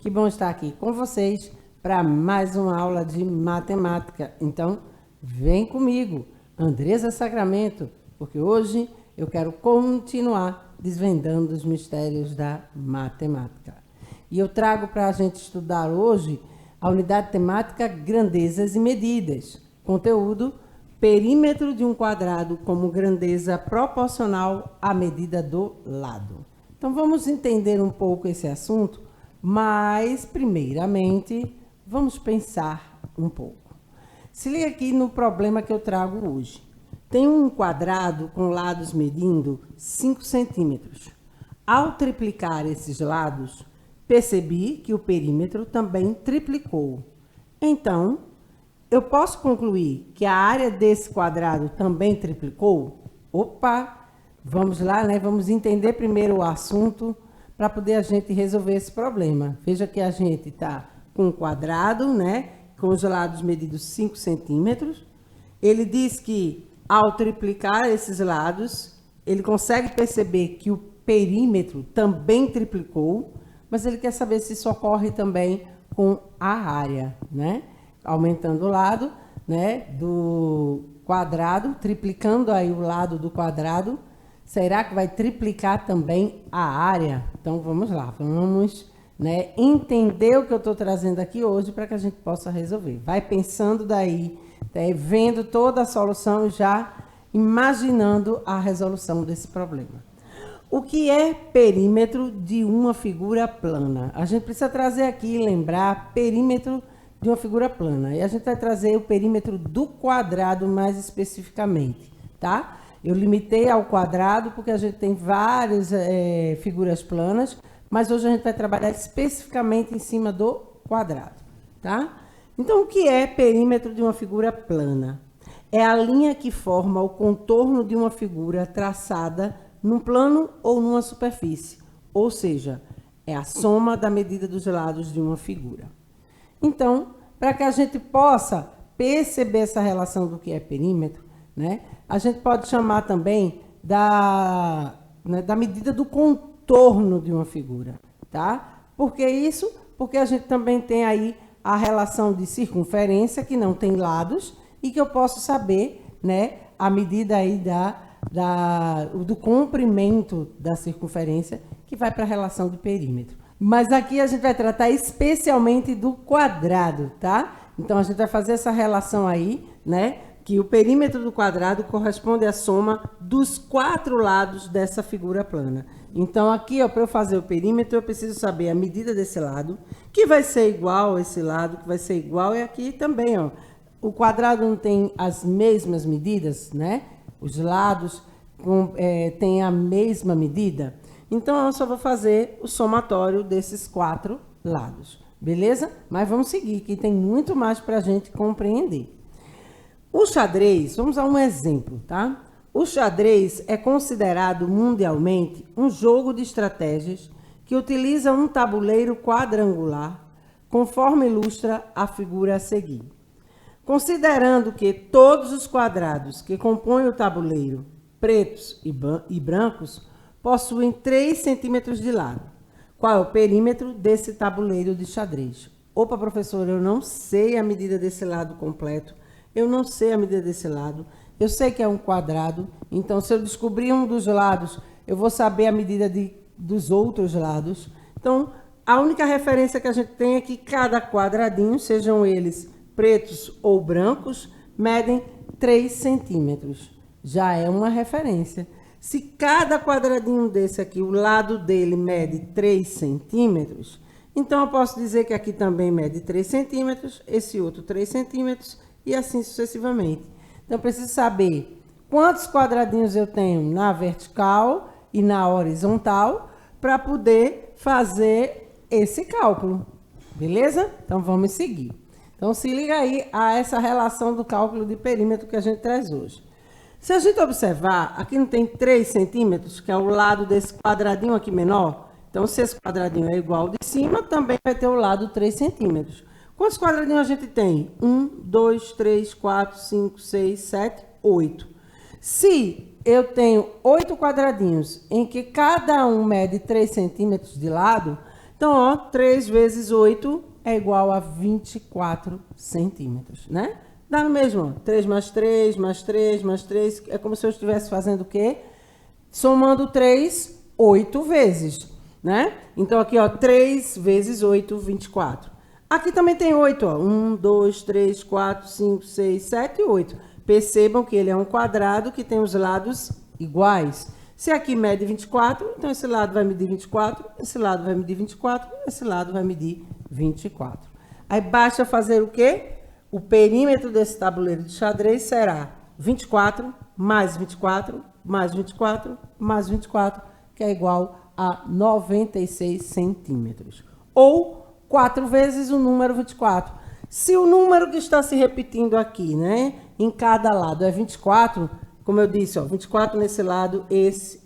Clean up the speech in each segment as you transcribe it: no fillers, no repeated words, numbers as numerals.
Que bom estar aqui com vocês para mais uma aula de matemática. Então, vem comigo, Andresa Sacramento, porque hoje eu quero continuar desvendando os mistérios da matemática. E eu trago para a gente estudar hoje a unidade temática grandezas e medidas. Conteúdo: perímetro de um quadrado como grandeza proporcional à medida do lado. Então, vamos entender um pouco esse assunto, mas, primeiramente, vamos pensar um pouco. Se liga aqui no problema que eu trago hoje. Tem um quadrado com lados medindo 5 centímetros. Ao triplicar esses lados, percebi que o perímetro também triplicou. Então, eu posso concluir que a área desse quadrado também triplicou? Opa! Vamos lá, né? Vamos entender primeiro o assunto para poder a gente resolver esse problema. Veja que a gente está com um quadrado, né? Com os lados medidos 5 centímetros. Ele diz que ao triplicar esses lados, ele consegue perceber que o perímetro também triplicou, mas ele quer saber se isso ocorre também com a área, né? Aumentando o lado, né, do quadrado, triplicando aí o lado do quadrado, será que vai triplicar também a área? Então, vamos lá, vamos, né, entender o que eu estou trazendo aqui hoje para que a gente possa resolver. Vai pensando daí, vendo toda a solução e já imaginando a resolução desse problema. O que é perímetro de uma figura plana? A gente precisa trazer aqui, lembrar, perímetro de uma figura plana. E a gente vai trazer o perímetro do quadrado mais especificamente, tá? Eu limitei ao quadrado porque a gente tem várias figuras planas, mas hoje a gente vai trabalhar especificamente em cima do quadrado, tá? Então, o que é perímetro de uma figura plana? É a linha que forma o contorno de uma figura traçada num plano ou numa superfície, ou seja, é a soma da medida dos lados de uma figura. Então, para que a gente possa perceber essa relação do que é perímetro, né, a gente pode chamar também da medida do contorno de uma figura, tá? Por que isso? Porque a gente também tem aí a relação de circunferência, que não tem lados, e que eu posso saber, né, a medida aí do comprimento da circunferência, que vai para a relação do perímetro. Mas aqui a gente vai tratar especialmente do quadrado, tá? Então, a gente vai fazer essa relação aí, né? Que o perímetro do quadrado corresponde à soma dos 4 lados dessa figura plana. Então, aqui, para eu fazer o perímetro, eu preciso saber a medida desse lado, que vai ser igual a esse lado, que vai ser igual, e aqui também, ó. O quadrado não tem as mesmas medidas, né? Os lados têm a mesma medida. Então, eu só vou fazer o somatório desses 4 lados, beleza? Mas vamos seguir, que tem muito mais para a gente compreender. O xadrez, vamos dar um exemplo, tá? O xadrez é considerado mundialmente um jogo de estratégias que utiliza um tabuleiro quadrangular, conforme ilustra a figura a seguir. Considerando que todos os quadrados que compõem o tabuleiro, pretos e brancos, possuem 3 centímetros de lado. Qual é o perímetro desse tabuleiro de xadrez? Opa, professor, eu não sei a medida desse lado completo. Eu não sei a medida desse lado. Eu sei que é um quadrado. Então, se eu descobrir um dos lados, eu vou saber a medida dos outros lados. Então, a única referência que a gente tem é que cada quadradinho, sejam eles pretos ou brancos, medem 3 centímetros. Já é uma referência. Se cada quadradinho desse aqui, o lado dele mede 3 centímetros, então eu posso dizer que aqui também mede 3 centímetros, esse outro 3 centímetros e assim sucessivamente. Então, eu preciso saber quantos quadradinhos eu tenho na vertical e na horizontal para poder fazer esse cálculo, beleza? Então, vamos seguir. Então, se liga aí a essa relação do cálculo de perímetro que a gente traz hoje. Se a gente observar, aqui não tem 3 centímetros, que é o lado desse quadradinho aqui menor. Então, se esse quadradinho é igual ao de cima, também vai ter o lado 3 centímetros. Quantos quadradinhos a gente tem? 1, 2, 3, 4, 5, 6, 7, 8. Se eu tenho 8 quadradinhos em que cada um mede 3 centímetros de lado, Então, ó, 3 vezes 8 é igual a 24 centímetros, né? Dá no mesmo, ó, 3 mais 3, mais 3, mais 3, é como se eu estivesse fazendo o quê? Somando 3, 8 vezes, né? Então, aqui, ó, 3 vezes 8, 24. Aqui também tem 8, ó, 1, 2, 3, 4, 5, 6, 7 e 8. Percebam que ele é um quadrado que tem os lados iguais. Se aqui mede 24, então esse lado vai medir 24, esse lado vai medir 24, esse lado vai medir 24. Aí basta fazer o quê? O perímetro desse tabuleiro de xadrez será 24 mais 24 mais 24 mais 24, que é igual a 96 centímetros. Ou 4 vezes o número 24. Se o número que está se repetindo aqui, né, em cada lado é 24, como eu disse, ó, 24 nesse lado, esse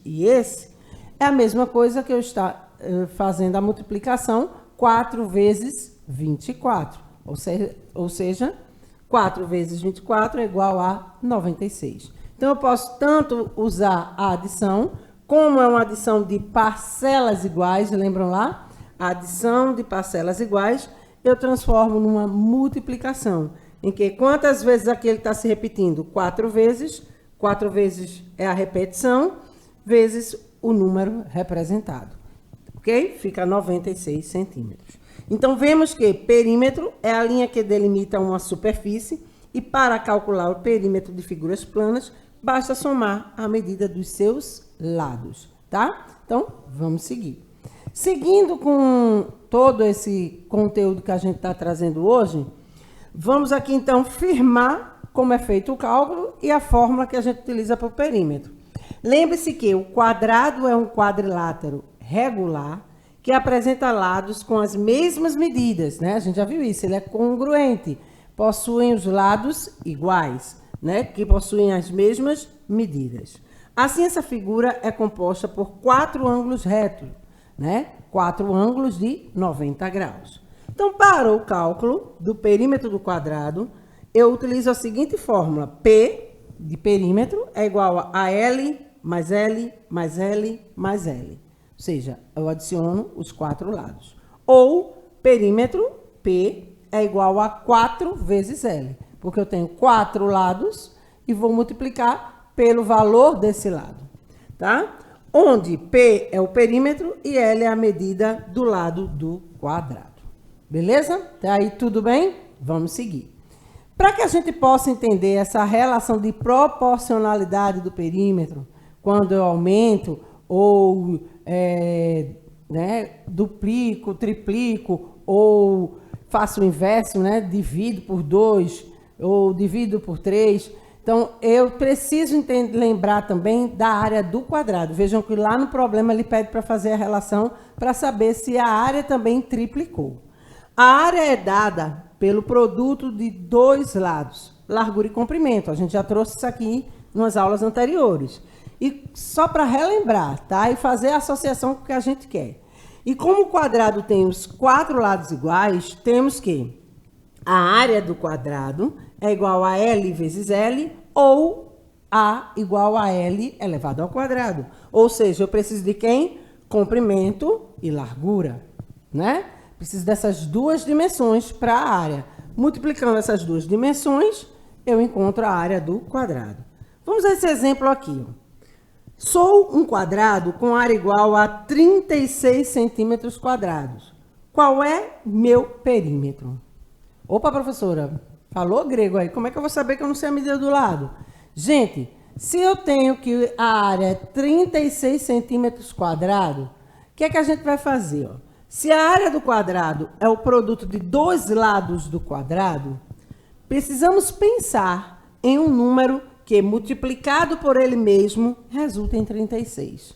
e esse, é a mesma coisa que eu estar fazendo a multiplicação 4 vezes 24. Ou seja, 4 vezes 24 é igual a 96. Então, eu posso tanto usar a adição, como é uma adição de parcelas iguais, lembram lá? A adição de parcelas iguais, eu transformo numa multiplicação. Em que quantas vezes aquele está se repetindo? 4 vezes é a repetição, vezes o número representado. Ok? Fica 96 centímetros. Então, vemos que perímetro é a linha que delimita uma superfície e para calcular o perímetro de figuras planas, basta somar a medida dos seus lados, tá? Então, vamos seguir. Seguindo com todo esse conteúdo que a gente está trazendo hoje, vamos aqui, então, firmar como é feito o cálculo e a fórmula que a gente utiliza para o perímetro. Lembre-se que o quadrado é um quadrilátero regular que apresenta lados com as mesmas medidas, né? A gente já viu isso, ele é congruente, possuem os lados iguais, né? Que possuem as mesmas medidas. Assim, essa figura é composta por 4 ângulos retos, né? 4 ângulos de 90 graus. Então, para o cálculo do perímetro do quadrado, eu utilizo a seguinte fórmula. P de perímetro é igual a L mais L mais L mais L. Ou seja, eu adiciono os 4 lados. Ou perímetro P é igual a 4 vezes L. Porque eu tenho 4 lados e vou multiplicar pelo valor desse lado. Tá? Onde P é o perímetro e L é a medida do lado do quadrado. Beleza? Até aí tudo bem? Vamos seguir. Para que a gente possa entender essa relação de proporcionalidade do perímetro, quando eu aumento ou duplico, triplico ou faço o inverso, né? Divido por 2 ou divido por 3. Então, eu preciso lembrar também da área do quadrado. Vejam que lá no problema ele pede para fazer a relação para saber se a área também triplicou. A área é dada pelo produto de 2 lados, largura e comprimento. A gente já trouxe isso aqui nas aulas anteriores. E só para relembrar, tá? E fazer a associação com o que a gente quer. E como o quadrado tem os 4 lados iguais, temos que a área do quadrado é igual a L vezes L ou A igual a L elevado ao quadrado. Ou seja, eu preciso de quem? Comprimento e largura, né? Preciso dessas 2 dimensões para a área. Multiplicando essas 2 dimensões, eu encontro a área do quadrado. Vamos a esse exemplo aqui. Sou um quadrado com área igual a 36 centímetros quadrados. Qual é meu perímetro? Opa, professora, falou grego aí. Como é que eu vou saber que eu não sei a medida do lado? Gente, se eu tenho que a área é 36 centímetros quadrados, o que é que a gente vai fazer? Ó? Se a área do quadrado é o produto de 2 lados do quadrado, precisamos pensar em um número que, multiplicado por ele mesmo, resulta em 36.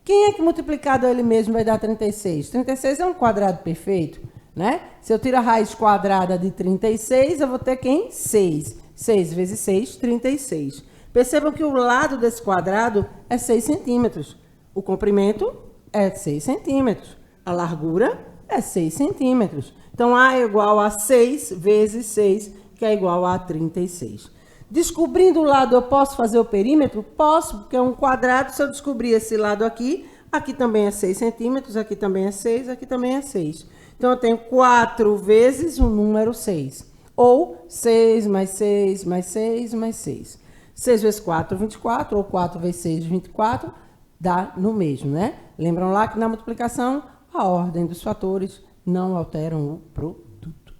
Quem é que multiplicado a ele mesmo vai dar 36? 36 é um quadrado perfeito, né? Se eu tiro a raiz quadrada de 36, eu vou ter quem? 6. 6 vezes 6, 36. Percebam que o lado desse quadrado é 6 centímetros. O comprimento é 6 centímetros. A largura é 6 centímetros. Então, A é igual a 6 vezes 6, que é igual a 36. Descobrindo o lado, eu posso fazer o perímetro? Posso, porque é um quadrado. Se eu descobrir esse lado aqui, Aqui também é 6 centímetros, aqui também é 6, aqui também é 6. Então, eu tenho 4 vezes o número 6. Ou 6 mais 6 mais 6 mais 6. 6 vezes 4, 24, ou 4 vezes 6, 24, dá no mesmo, né? Lembram lá que na multiplicação, a ordem dos fatores não alteram o produto.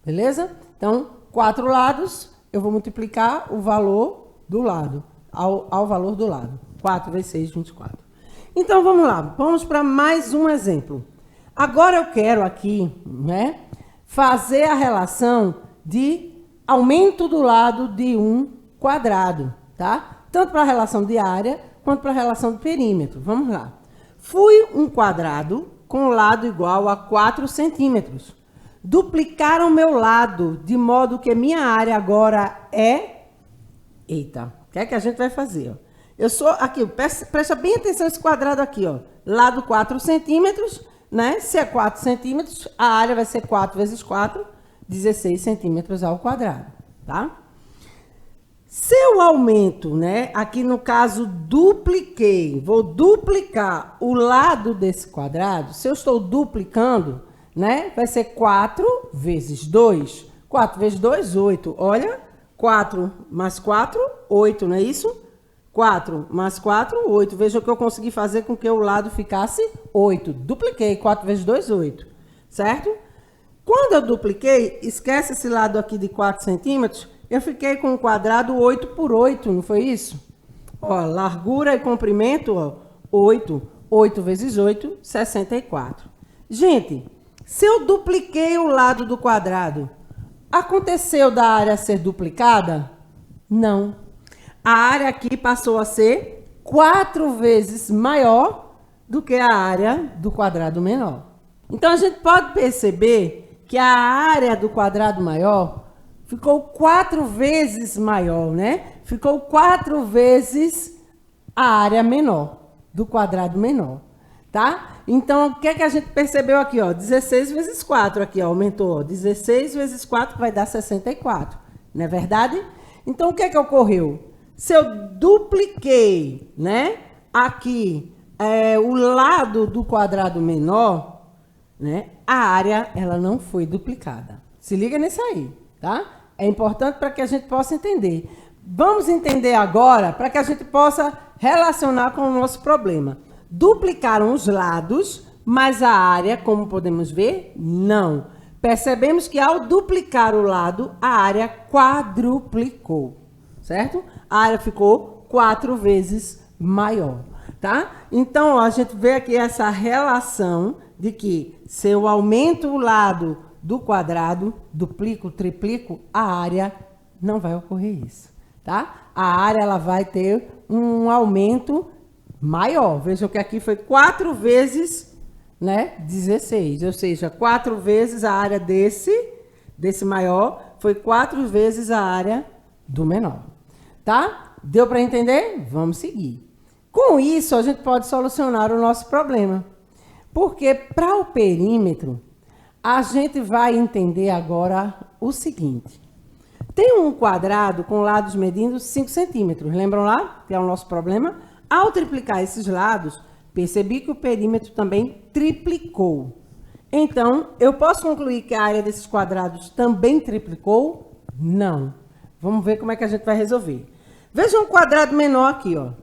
Beleza? Então, 4 lados, eu vou multiplicar o valor do lado, ao valor do lado. 4 vezes 6, 24. Então, vamos lá. Vamos para mais um exemplo. Agora, eu quero aqui, né, fazer a relação de aumento do lado de um quadrado, tá? Tanto para a relação de área, quanto para a relação de perímetro. Vamos lá. Fui um quadrado com lado igual a 4 centímetros. Duplicar o meu lado, de modo que minha área agora é... Eita, o que é que a gente vai fazer? Ó? Eu sou aqui, presta bem atenção nesse quadrado aqui, ó. Lado 4 centímetros, né? Se é 4 centímetros, a área vai ser 4 vezes 4, 16 centímetros ao quadrado, tá? Se eu aumento, né? Aqui no caso, dupliquei. Vou duplicar o lado desse quadrado. Se eu estou duplicando, né? Vai ser 4 vezes 2. 4 vezes 2, 8. Olha, 4 mais 4, 8, não é isso? 4 mais 4, 8. Veja o que eu consegui fazer com que o lado ficasse 8. Dupliquei. 4 vezes 2, 8. Certo? Quando eu dupliquei, esquece esse lado aqui de 4 centímetros, eu fiquei com um quadrado 8 por 8, não foi isso? Ó, largura e comprimento, ó, 8. 8 vezes 8, 64. Gente, se eu dupliquei o lado do quadrado, aconteceu da área ser duplicada? Não. A área aqui passou a ser 4 vezes maior do que a área do quadrado menor. Então, a gente pode perceber que a área do quadrado maior ficou 4 vezes maior, né? Ficou 4 vezes a área menor, do quadrado menor, tá? Então, o que é que a gente percebeu aqui, ó? 16 vezes 4 aqui, ó, aumentou, ó. 16 vezes 4 vai dar 64, não é verdade? Então, o que é que ocorreu? Se eu dupliquei, né, aqui, o lado do quadrado menor, né, a área, ela não foi duplicada. Se liga nisso aí, tá? É importante para que a gente possa entender. Vamos entender agora para que a gente possa relacionar com o nosso problema. Duplicaram os lados, mas a área, como podemos ver, não. Percebemos que ao duplicar o lado, a área quadruplicou, certo? A área ficou 4 vezes maior, tá? Então, ó, a gente vê aqui essa relação de que se eu aumento o lado do quadrado, duplico, triplico, a área não vai ocorrer isso, tá? A área ela vai ter um aumento maior. Vejam que aqui foi 4 vezes, né, 16, ou seja, 4 vezes a área desse maior foi 4 vezes a área do menor, tá? Deu para entender? Vamos seguir. Com isso, a gente pode solucionar o nosso problema. Porque para o perímetro, a gente vai entender agora o seguinte. Tem um quadrado com lados medindo 5 centímetros. Lembram lá? Que é o nosso problema? Ao triplicar esses lados, percebi que o perímetro também triplicou. Então, eu posso concluir que a área desses quadrados também triplicou? Não. Vamos ver como é que a gente vai resolver. Veja um quadrado menor aqui, ó.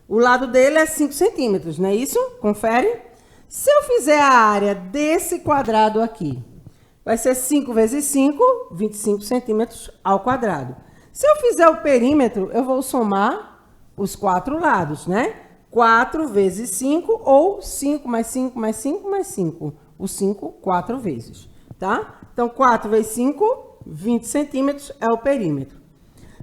O lado dele é 5 centímetros, não é isso? Confere. Se eu fizer a área desse quadrado aqui, vai ser 5 vezes 5, 25 centímetros ao quadrado. Se eu fizer o perímetro, eu vou somar os 4 lados, né? 4 vezes 5 ou 5 mais 5 mais 5 mais 5. O 5, 4 vezes, tá? Então, 4 vezes 5, 20 centímetros é o perímetro.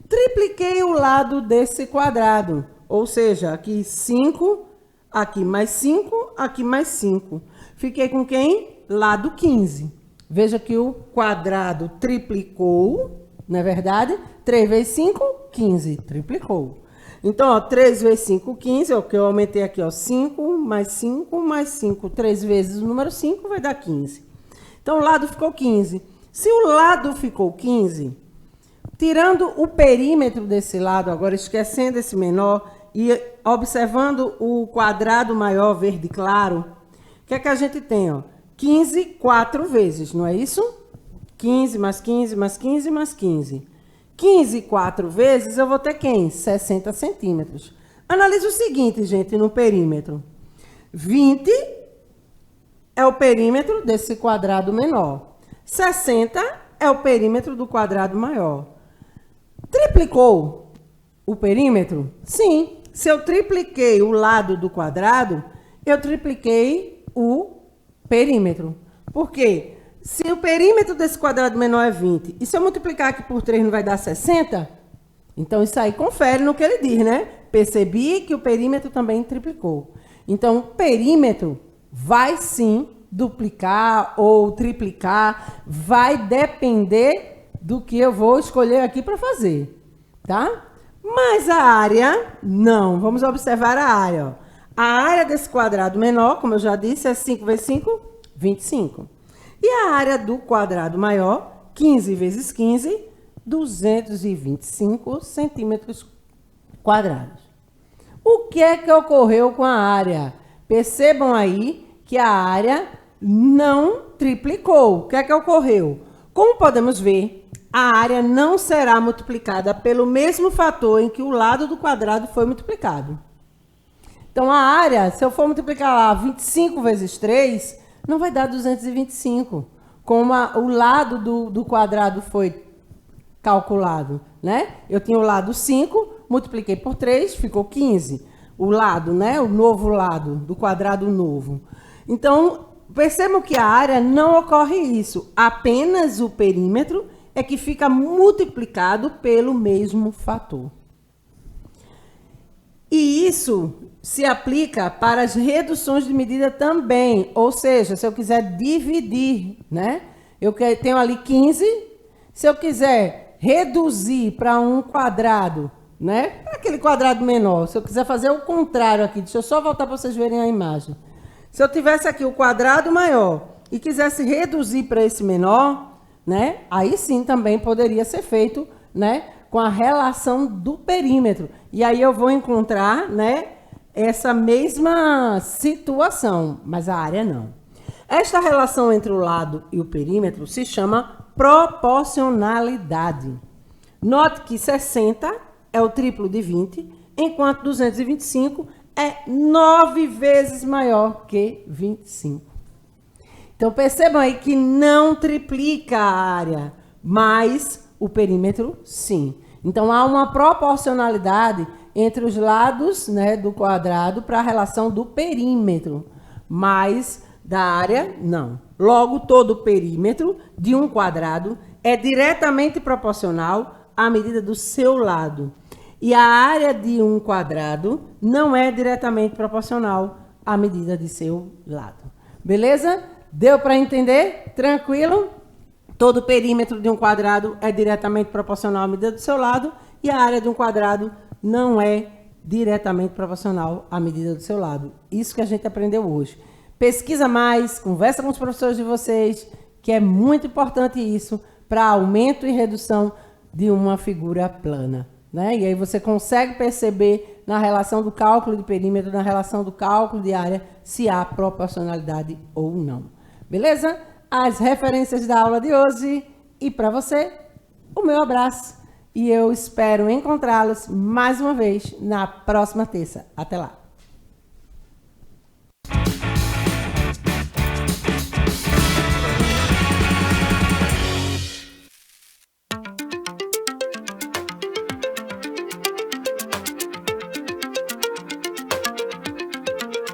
Tripliquei o lado desse quadrado, ou seja, aqui 5, aqui mais 5, aqui mais 5. Fiquei com quem? Lado 15. Veja que o quadrado triplicou, não é verdade? 3 vezes 5, 15. Triplicou. Então, ó, 3 vezes 5, 15. É o que eu aumentei aqui, ó. 5 mais 5 mais 5. 3 vezes o número 5 vai dar 15. Então, o lado ficou 15. Se o lado ficou 15, tirando o perímetro desse lado, agora esquecendo esse menor, e observando o quadrado maior verde claro, o que é que a gente tem, ó? 15 4 vezes, não é isso? 15 mais 15 mais 15 mais 15. 15 4 vezes eu vou ter quem? 60 centímetros. Analise o seguinte, gente, no perímetro. 20 é o perímetro desse quadrado menor. 60 é o perímetro do quadrado maior. Triplicou o perímetro? Sim. Se eu tripliquei o lado do quadrado, eu tripliquei o perímetro. Por quê? Se o perímetro desse quadrado menor é 20, e se eu multiplicar aqui por 3 não vai dar 60? Então, isso aí confere no que ele diz, né? Percebi que o perímetro também triplicou. Então, o perímetro vai sim duplicar ou triplicar, vai depender do que eu vou escolher aqui para fazer, tá? Mas a área, não. Vamos observar a área, ó. A área desse quadrado menor, como eu já disse, é 5 vezes 5, 25. E a área do quadrado maior, 15 vezes 15, 225 centímetros quadrados. O que é que ocorreu com a área? Percebam aí que a área não triplicou. O que é que ocorreu? Como podemos ver, a área não será multiplicada pelo mesmo fator em que o lado do quadrado foi multiplicado. Então, a área, se eu for multiplicar lá 25 vezes 3, não vai dar 225. Como o lado do quadrado foi calculado, né? Eu tinha o lado 5, multipliquei por 3, ficou 15. O lado, né? O novo lado do quadrado novo. Então, percebam que a área não ocorre isso. Apenas o perímetro é que fica multiplicado pelo mesmo fator. E isso se aplica para as reduções de medida também. Ou seja, se eu quiser dividir, né? Eu tenho ali 15. Se eu quiser reduzir para um quadrado, né? Para aquele quadrado menor. Se eu quiser fazer o contrário aqui, deixa eu só voltar para vocês verem a imagem. Se eu tivesse aqui o quadrado maior e quisesse reduzir para esse menor, né? Aí sim também poderia ser feito, né? Com a relação do perímetro. E aí eu vou encontrar, né? Essa mesma situação, mas a área não. Esta relação entre o lado e o perímetro se chama proporcionalidade. Note que 60 é o triplo de 20, enquanto 225 é 9 vezes maior que 25. Então, percebam aí que não triplica a área, mas o perímetro, sim. Então, há uma proporcionalidade entre os lados, né, do quadrado para a relação do perímetro, mas da área, não. Logo, todo o perímetro de um quadrado é diretamente proporcional à medida do seu lado. E a área de um quadrado não é diretamente proporcional à medida de seu lado. Beleza? Deu para entender? Tranquilo? Todo o perímetro de um quadrado é diretamente proporcional à medida do seu lado e a área de um quadrado não é diretamente proporcional à medida do seu lado. Isso que a gente aprendeu hoje. Pesquisa mais, conversa com os professores de vocês, que é muito importante isso para aumento e redução de uma figura plana, né? E aí você consegue perceber na relação do cálculo de perímetro, na relação do cálculo de área, se há proporcionalidade ou não. Beleza? As referências da aula de hoje e para você, o meu abraço. E eu espero encontrá-los mais uma vez na próxima terça. Até lá!